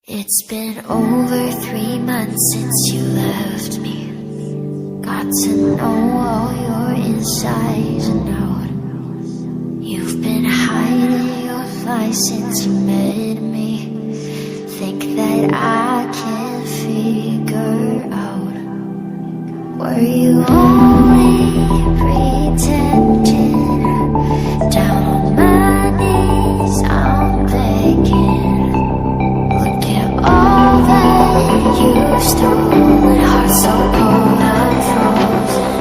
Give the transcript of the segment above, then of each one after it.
It's been over 3 months since you left me. Got to know all your insides and out. You've been hiding your lies since you met me. Think that I can figure out. Were you only pretending? Down on my knees I'm begging. Look at all that you've stolen. Heart so cold I'm frozen.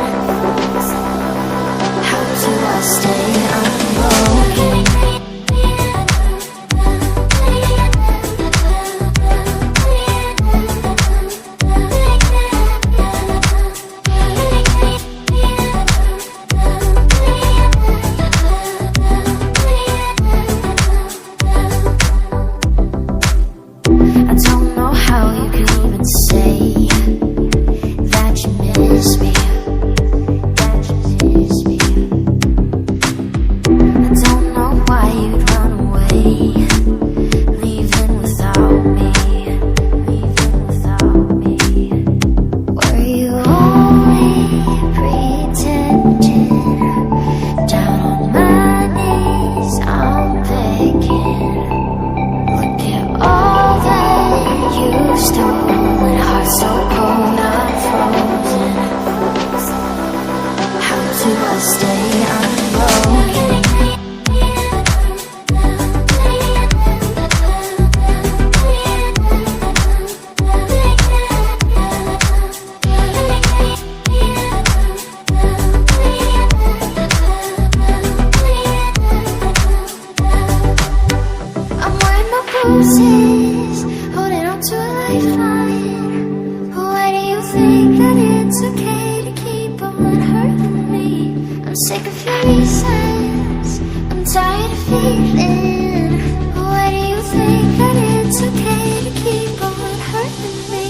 How do I stay unbroken? I don't know how you can even say that you miss me, that you miss me. I don't know why you'd run away, leaving without me, leaving without me. Were you only pretending? Down on my knees I'm begging. Look at all that you've stolen. Heart so cold I'm frozen. How do I stay unbroken? I'm wearing my bruises, holding on to a lifeline. Why do you think that it's okay to keep on hurting me? I'm sick of your reasons, I'm tired of feeling. Why do you think that it's okay to keep on hurting me?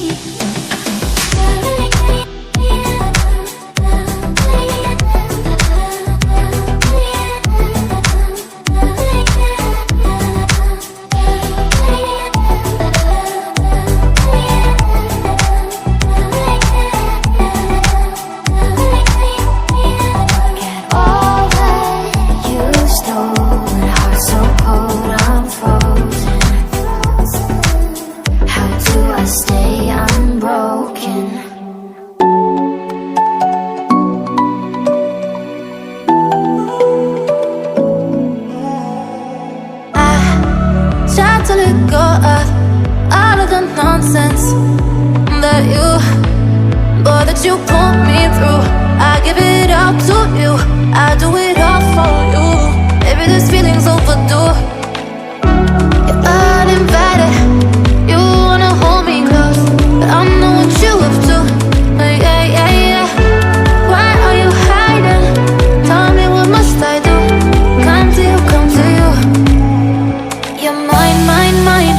All that you've stolen, heart so cold I'm frozen. How do I stay unbroken? I tried to let go of all of the nonsense that you, boy, that you put me through. I give it all to you, I do it all for you. Maybe this feeling's overdue. You're uninvited, you wanna hold me close, but I know what you up to. Yeah, yeah, yeah. Why are you hiding? Tell me what must I do? Come to you, come to you. You're mine, mine, mine.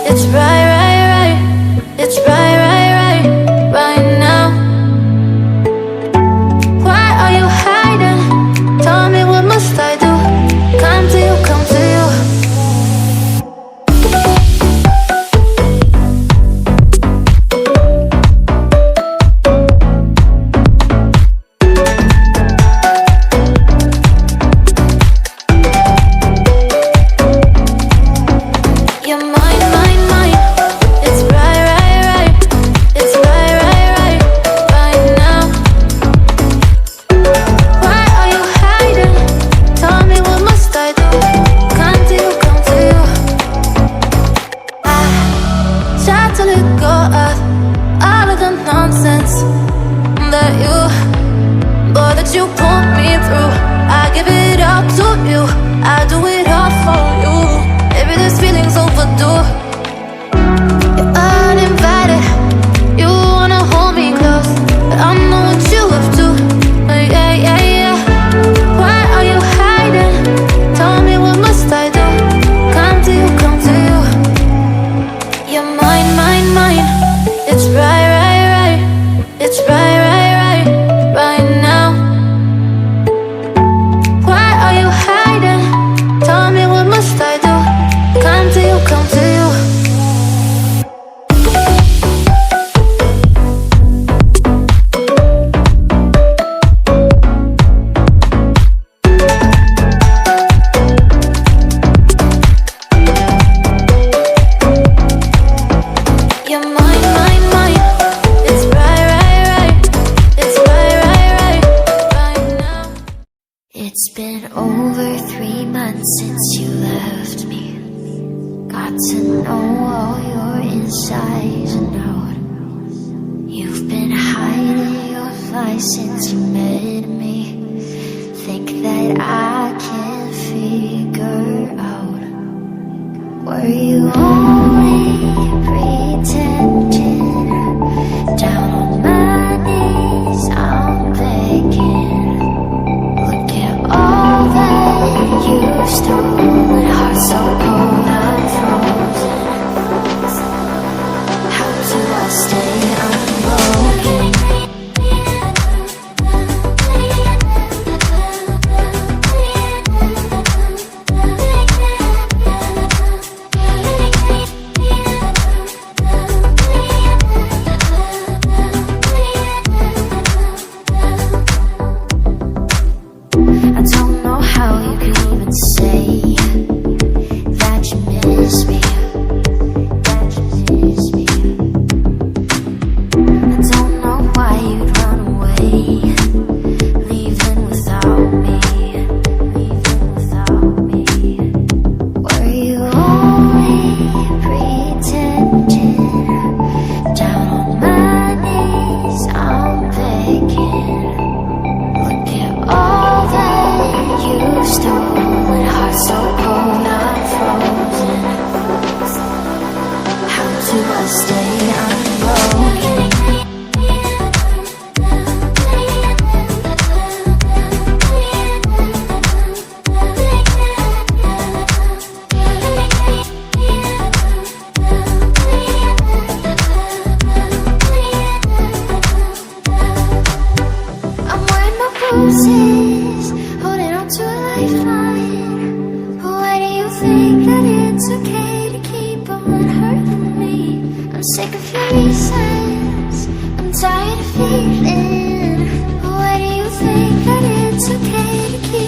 It's right, right, right. It's right, right, right, right now. Why are you hiding? Tell me what must I do? Come to you, come to you. You're mine, mine, mine. It's right, right, right. It's right, right, right, right now. Why are you hiding? Tell me what must I do? Come to you, come to you. I tried to let go of all of the nonsense that you, boy, that you put me through. I give it all to you, I do it all for you. Maybe this feeling's overdue. You're uninvited, you wanna hold me close, but I know what you up to. Yeah, yeah, yeah. Why are you hiding? Tell me what must I do? Come to you, come to you. You're mine, mine, mine. It's right, right, right. It's right, right, right, right now. Why are you hiding? Tell me what must I do? Come to you, come to you. been over 3 months since you left me. Got to know all your insides and out. You've been hiding your lies since you met me. Think that I can figure out. Were you only pretending? Down on my knees, I'm begging. Look at all that you've stolen. Heart so cold, I'm frozen. How do I stay unbroken? I don't know how you could even say that you miss me, that you miss me. I don't know why you'd run away, leaving without me, leaving without me. Were you only pretending? Down on my knees, I'm begging. Look at all that you've stolen. Heart so cold, I'm frozen. How do I stay unbroken? I'm wearing my bruises, holding on to a lifeline. Why do you think that it's okay to keep on hurting me? I'm sick of your reasons, I'm tired of feeling. Why do you think that it's okay to keep